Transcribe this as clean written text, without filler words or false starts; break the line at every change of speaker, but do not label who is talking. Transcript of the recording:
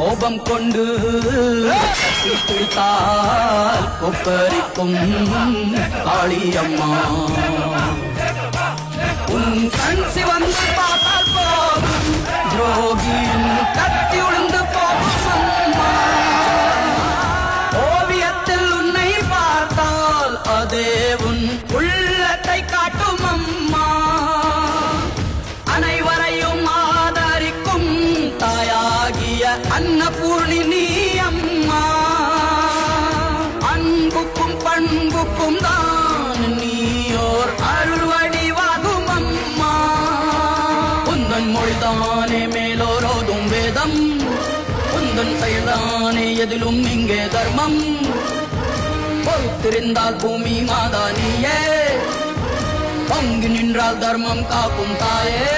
கோபம் கொண்டு பிடித்தால் கொப்பரிக்கும் காளியம்மா உன் கண் சிவந்து பார்த்தால் போகும் துரோகியின் கத்தி உளுந்து போகும் அம்மா ஓவியத்தில் உன்னை பார்த்தால் அதே உன் உள்ளத்தை காட்டும் அம்மா அனைவரையும் ஆதரிக்கும் தாயாகிய அன்னபூர்ணி நீ அம்மா அன்புக்கும் பண்புக்கும் தான் நீயோர் அருள் வடிவாகும் அம்மா உந்தன் மொழிதானே மேலோரோதும் வேதம் உந்தன் செயல்தானே எதிலும் இங்கே தர்மம் பொறுத்திருந்தால் பூமி மாதா நீயே பொங்கி நின்றால் தர்மம் காக்கும் தாயே